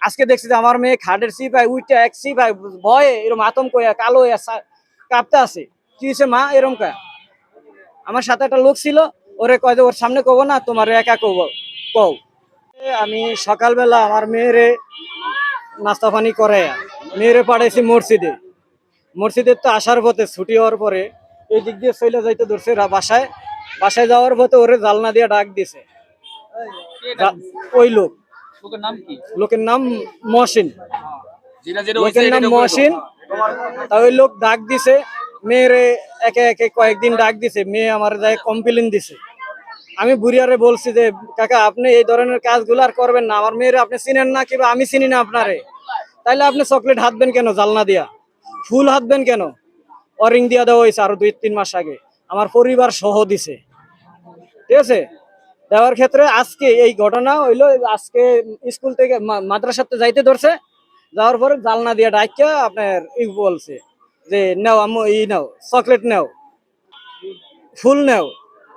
আজকে দেখছি যে আমার মেয়ে খাটের সিপাই উইটা এক সিপাই ভয়ে এরকম আতঙ্ক হইয়া কালো হইয়া কাঁপতে আছে। কি হয়েছে মা এরকম কা? আমার সাথে একটা লোক ছিল, ওরে কয় যে ওর সামনে কব না, তোমার একা কব কও। আমি সকালবেলা আমার মেয়েরে নাস্তা পানি করে মেয়েরে পাঠাইছি মসজিদে। মসজিদের তো আসার পথে ছুটি হওয়ার পরে এই দিক দিয়ে চলে যাইতে ধরছে বাসায়। বাসায় যাওয়ার পথে ওরে জালনা দিয়ে ডাক দিছে ওই লোক। লোকের নাম মহসিন। লোকের নাম মহসিন। তা ওই লোক ডাক দিছে মেয়েরে, একে একে কয়েকদিন ডাক দিছে। মেয়ে আমার যায় কমপ্লেন দিছে। আমি বুড়িয়ারে বলছি যে কাকা আপনি এই ধরনের কাজগুলো আর করবেন না, আমার মেয়েরে আপনি চিনেন না কিংবা আমি চিনি না আপনারে, তাইলে আপনি চকলেট হাতবেন কেন? জালনা দিয়া ফুল হাতবেন কেন? অরিং দিয়া দেওয়া হয়েছে আরো 2-3 মাস আগে, আমার পরিবার সহ দিছে। ঠিক আছে, দেওয়ার ক্ষেত্রে আজকে এই ঘটনা হইলো। আজকে স্কুল থেকে মাদ্রাসাতে যাইতে ধরছে, যাওয়ার পরে জালনা দিয়ে ডাইকা আপনার বলছে যে নাও আম্মু নাও চকলেট নাও, ফুল নাও,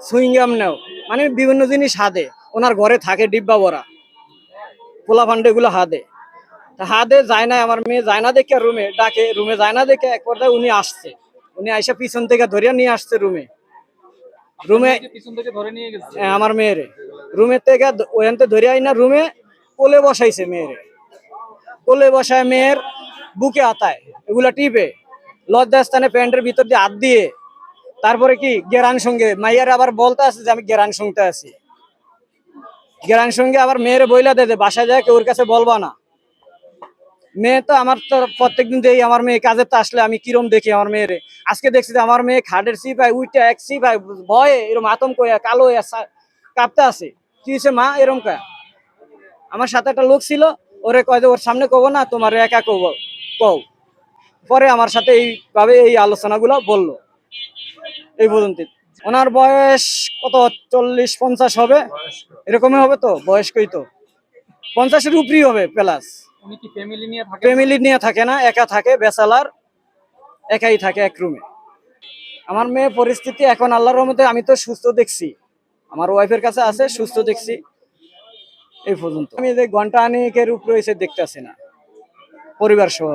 সুইংগাম নাও, মানে বিভিন্ন জিনিস হাতে ওনার ঘরে থাকে ডিব্বা ভরা পোলা ফান্ডে গুলো হাতে হাতে যায় না। আমার মেয়ে যায় না দেখে রুমে ডাকে, রুমে যায় না দেখে এক পর্যায়ে উনি আসছে। উনি আইসা পিছন থেকে ধরিয়া নিয়ে আসছে রুমে। আমার মেয়েরে রুমের থেকে ওখান থেকে ধরে আইনা রুমে কোলে বসাইছে। মেয়েরে কোলে বসায় মেয়ের বুকে হাতায় এগুলা টিপে লজ্জাস্থানে প্যান্টের ভিতর দিয়ে হাত দিয়ে তারপরে কি গেরান সঙ্গে মাইয়ার আবার বলতে আছে যে আমি গেরান সঙ্গে আছি। গেরান সঙ্গে আবার মেয়ের বইলা দেয় যে বাসায় যায় কেউ ওর কাছে বলবা না। মেয়ে তো আমার তো প্রত্যেকদিন দেখি আমার মেয়ে কাজের তো আসলে আমি কিরম দেখি আমার মেয়েরে। আজকে দেখছি যে আমার মেয়ে খাটের সিপাই উইটা এক সিপাই ভয়ে এরকম আতঙ্ক হইয়া কালো হইয়া কাঁপতে আছে। কি হয়েছে মা এরকম কা? আমার সাথে একটা লোক ছিল, ওরে কয় যে ওর সামনে কব না, তোমার একা কব কও। পরে আমার সাথে এইভাবে এই আলোচনাগুলো বললো। এই পর্যন্ত ওনার বয়স কত 40-50 হবে, এরকমই হবে। তো বয়স্কই তো 50-এর উপরই হবে প্লাস। ফ্যামিলি নিয়ে থাকে না, একা থাকে, বেচালার, একাই থাকে এক রুমে। আমার মেয়ে পরিস্থিতি এখন আল্লাহর রহমতে আমি তো সুস্থ দেখছি, আমার ওয়াইফের কাছে আছে, সুস্থ দেখছি। এই পর্যন্ত আমি যে ঘন্টা আনেকের উপরে এসে দেখতেছি না, পরিবার সহ।